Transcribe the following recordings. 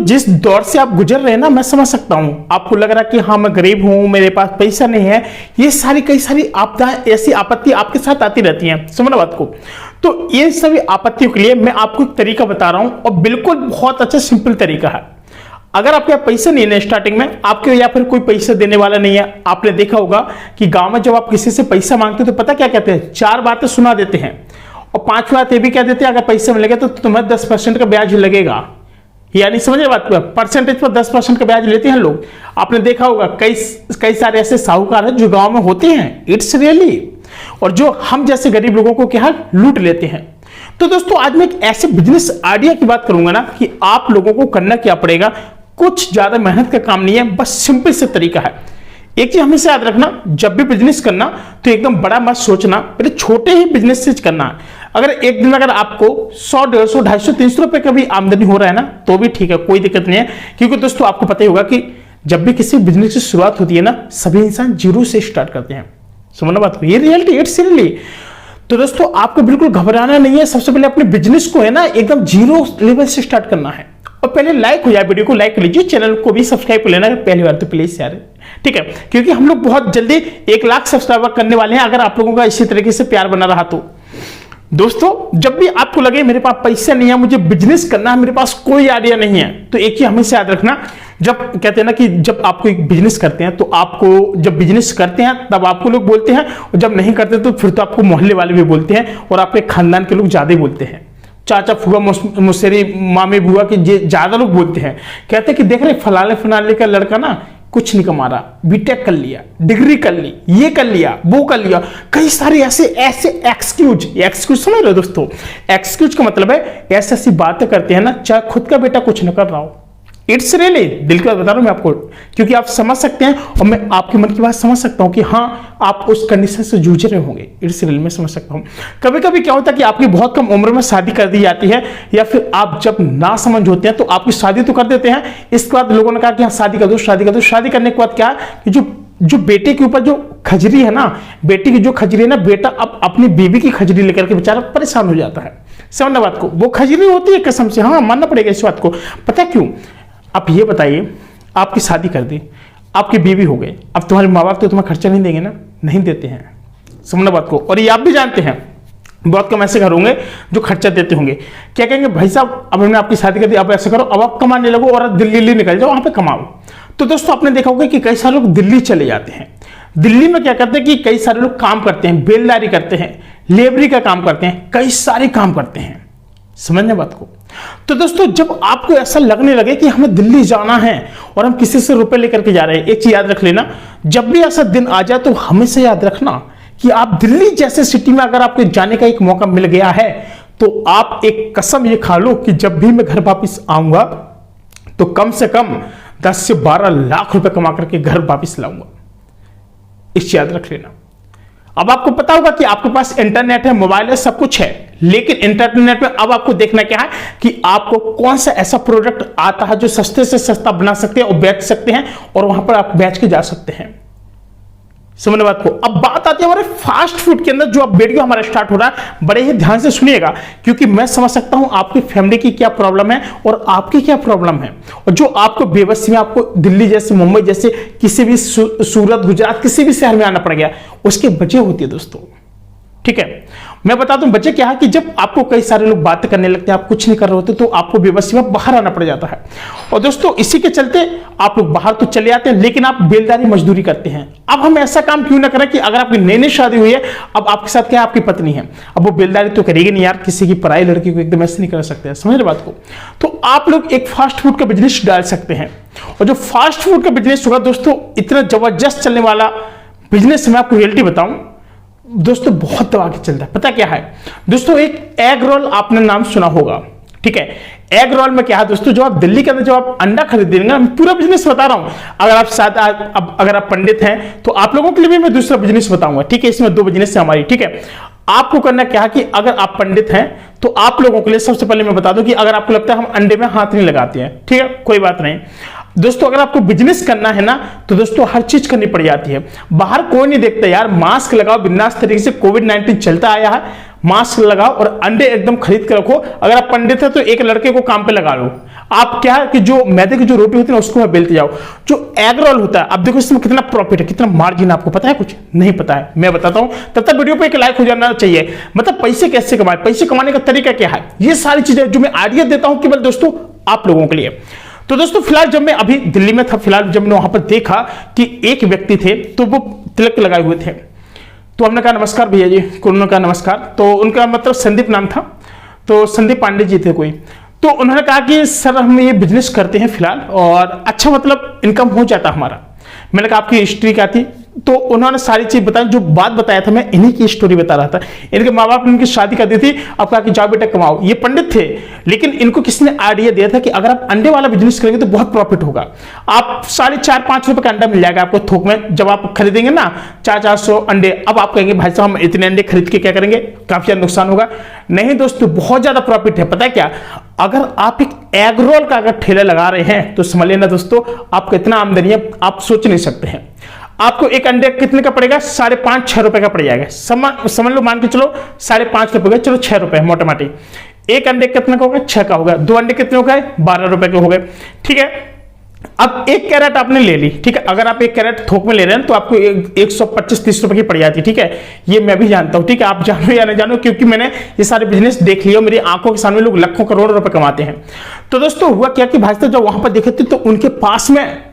जिस दौर से आप गुजर रहे हैं ना, मैं समझ सकता हूं। आपको लग रहा है कि हाँ मैं गरीब हूं, मेरे पास पैसा नहीं है। ये सारी कई सारी आपदाएं, ऐसी आपत्ति आपके साथ आती रहती हैं, समझ बात को। तो ये सभी आपत्तियों के लिए मैं आपको एक तरीका बता रहा हूं, और बिल्कुल बहुत अच्छा सिंपल तरीका है। अगर आपके पास पैसा नहीं है स्टार्टिंग में, आपके या फिर कोई पैसा देने वाला नहीं है, आपने देखा होगा कि गांव में जब आप किसी से पैसा मांगते हो तो पता क्या कहते हैं, 4 बातें सुना देते हैं, और 5 बात ये भी कह देते हैं अगर पैसे मिलेगा तो तुम्हें 10% का ब्याज लगेगा। यानी समझ बात, परसेंटेज पर 10% का ब्याज लेते हैं लोग। आपने देखा होगा कई सारे ऐसे साहूकार हैं जो गांव में होते हैं, इट्स रियली, और जो हम जैसे गरीब लोगों को क्या लूट लेते हैं। तो दोस्तों आज मैं एक ऐसे बिजनेस आइडिया की बात करूंगा ना कि आप लोगों को करना क्या पड़ेगा, कुछ ज्यादा मेहनत का काम नहीं है, बस सिंपल से तरीका है। एक चीज हमेशा याद रखना, जब भी बिजनेस करना तो एकदम बड़ा मत सोचना, पहले छोटे ही बिजनेस से करना है। अगर एक दिन अगर आपको 100, 150, 250, 300 रुपए का भी आमदनी हो रहा है ना तो भी ठीक है, कोई दिक्कत नहीं है। क्योंकि दोस्तों आपको पता ही होगा कि जब भी किसी बिजनेस की शुरुआत होती है ना, सभी इंसान जीरो से स्टार्ट करते हैं। समझना बात को, ये रियलिटी, इट्स रियली। तो दोस्तों आपको बिल्कुल घबराना नहीं है। सबसे पहले अपने बिजनेस को है ना एकदम जीरो लेवल से स्टार्ट करना है। और पहले लाइक हो जाए, वीडियो को लाइक कर लीजिए, चैनल को भी सब्सक्राइब कर लेना पहली बार तो प्लीज यार, ठीक है। क्योंकि हम लोग बहुत जल्दी 1 लाख सब्सक्राइबर करने वाले हैं, अगर आप लोगों का इसी तरीके से प्यार बना रहा तो। दोस्तों जब भी आपको लगे मेरे पास पैसा नहीं है, मुझे बिजनेस करना है, मेरे पास कोई आइडिया नहीं है, तो एक ही हमेशा याद रखना, जब कहते हैं ना कि जब आपको एक बिजनेस करते हैं तो आपको, जब बिजनेस करते हैं तब आपको लोग बोलते हैं, और जब नहीं करते तो फिर तो आपको मोहल्ले वाले भी बोलते हैं, और आपके खानदान के लोग ज्यादा बोलते हैं। चाचा फूफा मुसेरी मामे बुआ के ज्यादा लोग बोलते हैं, कहते हैं कि देख रहे फलाने फलाने का लड़का ना कुछ नहीं कमा रहा, बीटेक कर लिया, डिग्री कर ली, ये कर लिया, वो कर लिया, कई सारे ऐसे एक्सक्यूज समझ रहे हो दोस्तों। एक्सक्यूज का मतलब है ऐसी ऐसी बातें करते हैं ना, चाहे खुद का बेटा कुछ न कर रहा हो। इट्स रियली, दिल की बात बता रहा हूं मैं आपको, क्योंकि आप समझ सकते हैं और मैं आपके मन की बात समझ सकता हूं कि हाँ आप उस कंडीशन से जूझ रहे होंगे। इट्स रियली, मैं समझ सकता हूं। कभी कभी क्या होता है कि आपकी बहुत कम उम्र में शादी कर दी जाती है, या फिर आप जब ना समझ होते हैं तो आपकी शादी तो कर देते हैं। इसके बाद लोगों ने कहा कि हाँ शादी कर दो, शादी कर दो। शादी करने के बाद क्या कि जो बेटे के ऊपर जो खजरी है ना, बेटी की जो खजरी है ना, बेटा अब अपनी बीवी की खजरी लेकर के बेचारा परेशान हो जाता है। समझना बात को, वो खजरी होती है कसम से, हाँ मानना पड़ेगा इस बात को। पता क्यों? आप ये बताइए, आपकी शादी कर दी, आपकी बीवी हो गई, अब तुम्हारे माँ बाप तो तुम्हें खर्चा नहीं देंगे ना, नहीं देते हैं। समझना बात को, और ये आप भी जानते हैं, बहुत कम ऐसे घर होंगे जो खर्चा देते होंगे। क्या कहेंगे, भाई साहब अब हमने आपकी शादी कर दी, अब ऐसा करो, अब आप कमाने लगो और दिल्ली निकल जाओ, वहां पे कमाओ। तो दोस्तों आपने देखा होगा कि कई सारे लोग दिल्ली चले जाते हैं। दिल्ली में क्या करते हैं कि कई सारे लोग काम करते हैं, बेलदारी करते हैं, लेबरी का काम करते हैं, कई सारे काम करते हैं। समझने बात को। तो दोस्तों जब आपको ऐसा लगने लगे कि हमें दिल्ली जाना है और हम किसी से रुपए लेकर के जा रहे हैं, एक चीज याद रख लेना, जब भी ऐसा दिन आ जाए तो हमेशा याद रखना कि आप दिल्ली जैसे सिटी में अगर आपको जाने का एक मौका मिल गया है तो आप एक कसम ये खा लो कि जब भी मैं घर वापिस आऊंगा तो कम से कम 10 से 12 लाख रुपए कमा करके घर वापिस लाऊंगा। इस याद रख लेना। अब आपको पता होगा कि आपके पास इंटरनेट है, मोबाइल है, सब कुछ है, लेकिन इंटरनेट में अब आपको देखना क्या है कि आपको कौन सा ऐसा प्रोडक्ट आता है जो सस्ते से सस्ता बना सकते हैं और बेच सकते हैं, और वहां पर आप बेच के जा सकते हैं। समझने बात को। अब बात आती है हमारे फास्ट फूड के अंदर, जो अब वीडियो हमारा स्टार्ट हो रहा है, बड़े ही ध्यान से सुनिएगा, क्योंकि मैं समझ सकता हूं आपकी फैमिली की क्या प्रॉब्लम है और आपकी क्या प्रॉब्लम है, और जो आपको बेबसी में आपको दिल्ली जैसे, मुंबई जैसे, किसी भी सूरत, गुजरात, किसी भी शहर में आना पड़ गया, उसकी वजह होती है दोस्तों। ठीक है, मैं बता दूं बच्चे क्या है कि जब आपको कई सारे लोग बातें करने लगते हैं, आप कुछ नहीं कर रहे होते, तो आपको बेबसी में बाहर आना पड़ जाता है। और दोस्तों इसी के चलते आप लोग बाहर तो चले आते हैं, लेकिन आप बेलदारी मजदूरी करते हैं। अब हम ऐसा काम क्यों ना करें कि अगर आपकी नई नई शादी हुई है, अब आपके साथ क्या है, आपकी पत्नी है, अब वो बेलदारी तो करेगी नहीं यार, किसी की पराई लड़की को एकदम ऐसे नहीं कर सकते हैं। समझ रहे बात को। तो आप लोग एक फास्ट फूड का बिजनेस डाल सकते हैं, और जो फास्ट फूड का बिजनेस होगा दोस्तों, इतना जबरदस्त चलने वाला बिजनेस, मैं आपको रियलिटी बताऊं दोस्तों, बहुत दबा के चलता है। पता क्या है दोस्तों, एक एग रोल आपने नाम सुना होगा। ठीक है, एग रोल में क्या है दोस्तों, जो आप दिल्ली के अंदर जब आप अंडा खरीदेंगे ना, मैं पूरा बिजनेस बता रहा हूं। अगर आप साथ अगर आप पंडित हैं तो आप लोगों के लिए भी मैं दूसरा बिजनेस बताऊंगा। ठीक है, इसमें 2 बिजनेस है हमारी। ठीक है, आपको करना क्या है कि अगर आप पंडित हैं तो आप लोगों के लिए सबसे पहले मैं बता दूं कि अगर आपको लगता है हम अंडे में हाथ नहीं लगाते हैं, ठीक है, कोई बात नहीं दोस्तों। अगर आपको बिजनेस करना है ना तो दोस्तों हर चीज करनी पड़ जाती है। बाहर कोई नहीं देखता यार, मास्क लगाओ, बिंदास तरीके से कोविड-19 चलता आया है, मास्क लगाओ और अंडे एकदम खरीद के रखो। अगर आप पंडित है तो एक लड़के को काम पे लगा लो, आप क्या है कि जो मैदे की जो रोटी होती है ना उसको बेलते जाओ। जो एग रोल होता है, अब देखो इसमें कितना प्रॉफिट है, कितना मार्जिन, आपको पता है? कुछ नहीं पता है, मैं बताता हूं। तब तक वीडियो पे एक लाइक हो जाना चाहिए। मतलब पैसे कैसे कमाए, पैसे कमाने का तरीका क्या है, ये सारी चीजें जो मैं आइडिया देता हूं केवल दोस्तों आप लोगों के लिए। तो दोस्तों फिलहाल जब मैं अभी दिल्ली में था, फिलहाल जब मैंने वहां पर देखा कि एक व्यक्ति थे तो वो तिलक लगाए हुए थे, तो हमने कहा नमस्कार भैया जी, उन्होंने कहा नमस्कार। तो उनका मतलब संदीप नाम था, तो संदीप पांडे जी थे कोई। तो उन्होंने कहा कि सर हम ये बिजनेस करते हैं फिलहाल और अच्छा मतलब इनकम हो जाता हमारा। मैंने कहा आपकी हिस्ट्री क्या थी? तो उन्होंने सारी चीज बताई, जो बात बताया था मैं इन्हीं की स्टोरी बता रहा था। इनके माँ बाप ने उनकी शादी कर दी थी, अब कहा कि जाओ बेटा कमाओ। ये पंडित थे, लेकिन इनको किसी ने आइडिया दिया था कि अगर आप अंडे वाला बिजनेस करेंगे तो बहुत प्रॉफिट होगा। आप 4.5-5 रुपए का अंडा मिल जाएगा आपको थोक में, जब आप खरीदेंगे ना 400 अंडे। अब आप कहेंगे भाई साहब हम इतने अंडे खरीद के क्या करेंगे, काफी ज्यादा नुकसान होगा। नहीं दोस्तों, बहुत ज्यादा प्रॉफिट है। पता है क्या, अगर आप एक एग रोल का अगर ठेला लगा रहे हैं तो समझ लेना दोस्तों आपको इतना आमदनी है आप सोच नहीं सकते हैं। आपको एक अंडे कितने का पड़ेगा, 5.5-6 रुपए का पड़ जाएगा। समझ लो, मान के चलो 5.5 रुपए का, चलो 6 रुपए मोटा माटी। एक अंडे कितने का होगा, 6 का होगा। 2 अंडे कितने हो गए, 12 रुपए के हो गए। ठीक है, अब 1 कैरेट आपने ले ली। ठीक है, अगर आप 1 कैरेट थोक में ले रहे हैं तो आपको 125-30 रुपए की पड़ जाती है। ठीक है, ये मैं भी जानता हूं। ठीक है, आप जानो या नहीं जानो, क्योंकि मैंने ये सारे बिजनेस देख लिया, मेरी आंखों के सामने लोग लाखों करोड़ों रुपए कमाते हैं। तो दोस्तों हुआ क्या कि भाई साहब जब वहां पर देखे थे तो उनके पास में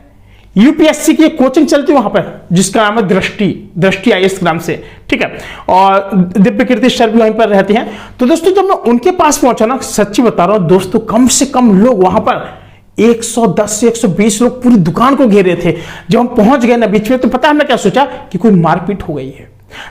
यूपीएससी की कोचिंग चलती है वहां पर, जिसका नाम है दृष्टि आईएएस के नाम से। ठीक है, और दिव्य कीर्ति सर भी वहीं पर रहते हैं। तो दोस्तों जब मैं उनके पास पहुंचा ना, सच्ची बता रहा हूं दोस्तों, कम से कम लोग वहां पर 110 से 120 लोग पूरी दुकान को घेरे थे। जब हम पहुंच गए ना बीच में, तो पता हमने क्या सोचा कि कोई मारपीट हो गई है।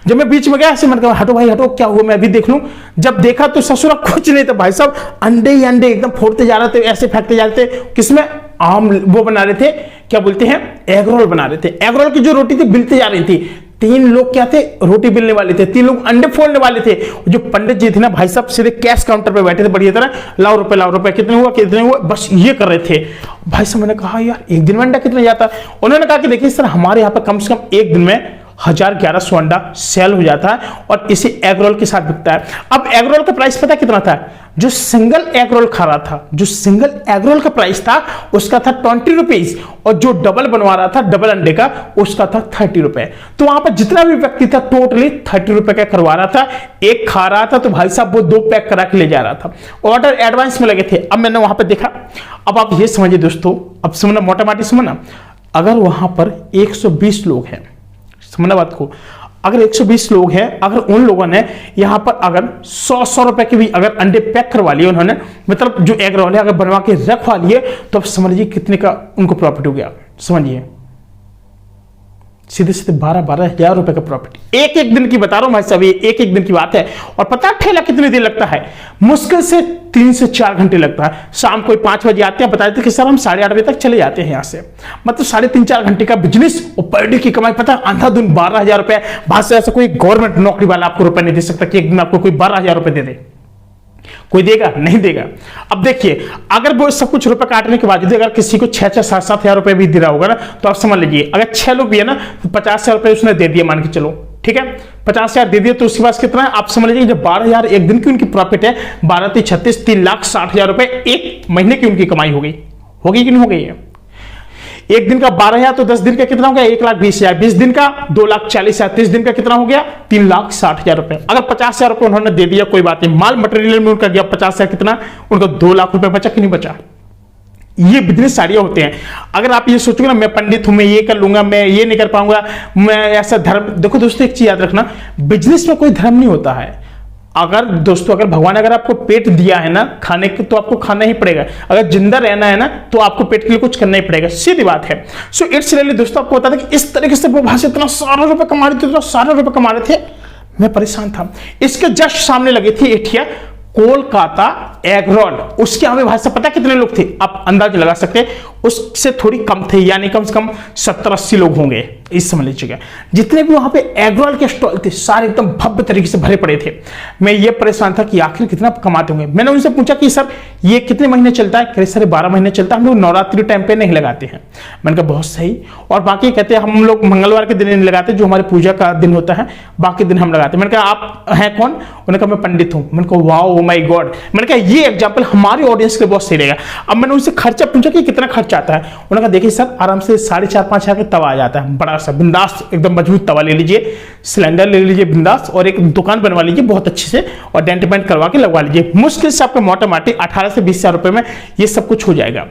जब मैं बीच में गया ऐसे, मैंने कहा हटो भाई हटो, क्या हुआ, मैं भी देख लूं। जब देखा तो ससुरा कुछ नहीं था भाई साहब, अंडे ही अंडे एकदम फोड़ते जा रहे थे, ऐसे फेंकते जा रहे थे। किसमें, आम वो बना रहे थे, क्या बोलते हैं, एग रोल बना रहे थे। एग रोल की जो रोटी थी बिलते जा रही थी। 3 लोग क्या थे, रोटी बेलने वाले थे, 3 लोग अंडे फोड़ने वाले थे। जो पंडित जी थे ना भाई साहब, सीधे कैश काउंटर पे बैठे थे बढ़िया तरह, लाओ रुपए, कितने हुआ, बस ये कर रहे थे। भाई साहब मैंने कहा यार एक दिन में अंडा कितना जाता। उन्होंने कहा कि देखिए सर हमारे यहाँ पर कम से कम एक दिन में 1100 अंडा सेल हो जाता है और इसी एग रोल के साथ बिकता है। अब एग रोल का प्राइस पता कितना था? जो सिंगल एग रोल खा रहा था, जो सिंगल एग रोल का प्राइस था उसका था 20 रुपीज, और जो डबल बनवा रहा था डबल अंडे का उसका था 30 रुपए। तो वहां पर जितना भी व्यक्ति था टोटली 30 रुपए का करवा रहा था। एक खा रहा था तो भाई साहब वो 2 पैक करा के ले जा रहा था। ऑर्डर एडवांस में लगे थे। अब मैंने वहां पर देखा, अब आप ये समझिए दोस्तों, अब समझना मोटा माटी समझना, अगर वहां पर 120 लोग हैं, समझना बात को, अगर 120 लोग हैं, अगर उन लोगों ने यहां पर अगर 100 रुपए के भी अगर अंडे पैक करवा लिए उन्होंने, मतलब जो एग रोल है अगर बनवा के रखवा लिए, तो अब समझिए कितने का उनको प्रॉफिट हो गया। समझिए सीधे सीधे 12-12 हजार रुपए का प्रॉफिट एक दिन की बता रहा हूं भाई साहब, ये एक दिन की बात है। और पता ठेला कितने देर लगता है? मुश्किल से 3 से 4 घंटे लगता है। शाम को 5 बजे आते हैं, बता देते कि सर हम 8:30 बजे तक चले जाते हैं यहाँ से। मतलब 3.5-4 घंटे का बिजनेस और पर डे की कमाई। पता है अंधाधुन 12,000 रुपए। बात से ऐसा कोई गवर्नमेंट नौकरी वाला आपको रुपए नहीं दे सकता कि एक दिन आपको कोई 12,000 रुपए दे दे। कोई देगा? नहीं देगा। अब देखिए, अगर वो सब कुछ रुपए काटने के बाद यदि अगर किसी को 6-7 हजार रुपए भी दे रहा होगा ना, तो आप समझ लीजिए अगर 6 लोग भी है ना तो 50,000 रुपए उसने दे दिया, मान के चलो। ठीक है, 50,000 दे दिया तो उसके पास कितना है आप समझ लीजिए। जब 12,000 एक दिन की उनकी प्रॉफिट है, 12-36 3,60,000 रुपए एक महीने की उनकी कमाई हो गई। होगी कि नहीं हो गई है? एक दिन का 12,000 तो 10 दिन का कितना हो गया? 1,20,000। 20 दिन का 2,40,000। 30 दिन का कितना हो गया? 3,60,000 रुपए। अगर 50,000 रुपए उन्होंने दे दिया कोई बात नहीं, माल मटेरियल में उनका गया 50,000, कितना उनका 2 लाख रुपए बचा कि नहीं बचा? ये बिजनेस आइडिया होते हैं। अगर आप ये सोचोगे ना मैं पंडित हूं, मैं ये कर लूंगा, मैं ये नहीं कर पाऊंगा, मैं ऐसा धर्म, देखो दोस्तों एक चीज याद रखना, बिजनेस में कोई धर्म नहीं होता है। अगर दोस्तों अगर भगवान अगर आपको पेट दिया है ना खाने के, तो आपको खाना ही पड़ेगा। अगर जिंदा रहना है ना तो आपको पेट के लिए कुछ करना ही पड़ेगा, सीधी बात है। सो इट्स रियली दोस्तों आपको बता दें कि इस तरीके से वो भाई से इतना सारा रुपए कमा रहे थे, इतना सारा रुपए कमा रहे थे, मैं परेशान था। इसके जस्ट सामने लगी थी एठिया कोलकाता एग रोल। उसके आगे भाई साहब पता कितने लोग थे? आप अंदाज लगा सकते हैं। उससे थोड़ी कम थे, यानी कम से कम 70-80 लोग होंगे इस समझ लीजिएगा। जितने भी वहां पे एग रोल के स्टॉल थे सारे एकदम भव्य तरीके से भरे पड़े थे। मैं ये परेशान था कि आखिर कितना कमाते होंगे। मैंने उनसे पूछा कि सर ये कितने महीने चलता है? कह रहे सर 12 महीने चलता है, हम लोग नवरात्रि टाइम पे नहीं लगाते हैं। मैंने कहा बहुत सही। और बाकी कहते हैं हम लोग मंगलवार के दिन नहीं लगाते, जो हमारे पूजा का दिन होता है बाकी दिन हम लगाते हैं। मैंने कहा आप हैं कौन? उन्होंने कहा मैं पंडित हूं। मैंने कहा वाओ ओ माय गॉड। मैंने कहा ये एग्जाम्पल हमारे ऑडियंस के लिए बहुत सही रहेगा। अब मैंने उनसे खर्चा पूछा कि कितना खर्चा आता है। उन्होंने कहा देखिए सर आराम से 4.5-5 हजार का तवा आ जाता है, बड़ा सा बिंदास एकदम मजबूत तवा ले लीजिए, सिलेंडर ले लीजिए बिंदास, और एक दुकान बनवा लीजिए बहुत अच्छे से, और डेंट पेंट करवा के लगवा लीजिए। मुश्किल से आपका मोटा माटी 18 से 20 हजार रुपए में ये सब कुछ हो जाएगा।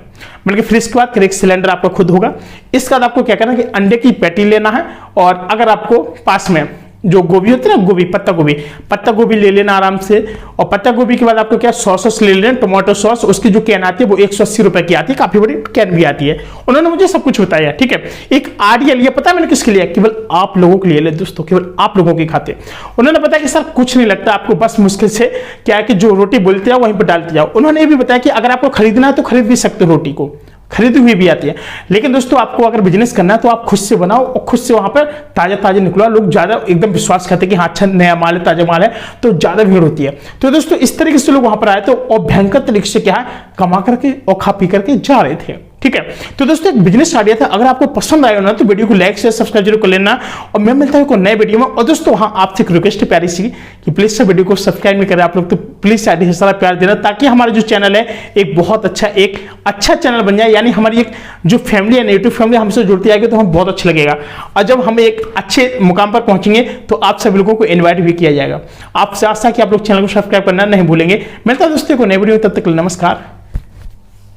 मैंने कहा फिर इसके बाद एक सिलेंडर आपका खुद होगा। इसके बाद आपको क्या करना है कि अंडे की पैटी लेना है, और अगर आपको पास में जो गोभी होती है ना, गोभी पत्ता गोभी ले लेना आराम से। और पत्ता गोभी के बाद आपको क्या सॉस ले लेना, टोमेटो सॉस, उसकी जो कैन आती है वो 180 रुपए की आती है, काफी बड़ी कैन भी आती है। उन्होंने मुझे सब कुछ बताया, ठीक है। एक आइडिया लिया, पता है मैंने किसके लिए? केवल आप लोगों के लिए ले दोस्तों, केवल आप लोगों के खाते। उन्होंने बताया कि सर कुछ नहीं लगता आपको, बस मुश्किल से क्या है कि जो रोटी बोलते जाओ वहीं पर डालते जाओ। उन्होंने ये भी बताया कि अगर आपको खरीदना है तो खरीद भी सकते हो, रोटी को खरीदी हुई भी आती है। लेकिन दोस्तों आपको अगर बिजनेस करना है तो आप खुद से बनाओ और खुद से वहां पर ताजा निकलो। लोग ज्यादा एकदम विश्वास करते हैं कि हाँ अच्छा नया माल है, ताजा माल है, तो ज्यादा भीड़ होती है। तो दोस्तों इस तरीके से लोग वहां पर आए तो और भयंकर तरीके से क्या है कमा करके और खा पी करके जा रहे थे, ठीक है। तो दोस्तों एक बिजनेस आइडिया था। अगर आपको पसंद आया ना तो वीडियो को लाइक शेयर सब्सक्राइब जरूर कर लेना, और मैं मिलता हूं नए वीडियो में। और दोस्तों हाँ आपसे एक रिक्वेस्ट है प्यारी सी कि प्लीज से वीडियो को सब्सक्राइब नहीं करें आप लोग, तो प्लीज साइड सारा प्यार देना, ताकि हमारा जो चैनल है एक बहुत अच्छा चैनल बन जाए। यानी हमारी एक जो फैमिली है नेटिव फैमिली हमसे जुड़ती आएगी तो हमें बहुत अच्छा लगेगा। और जब हम एक अच्छे मुकाम पर पहुंचेंगे तो आप सभी लोगों को इन्वाइट भी किया जाएगा। आपसे आशा कि आप लोग चैनल को सब्सक्राइब करना नहीं भूलेंगे। मिलता है दोस्तों को नए वीडियो, तब तक नमस्कार,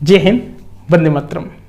जय हिंद, वंदे मातरम।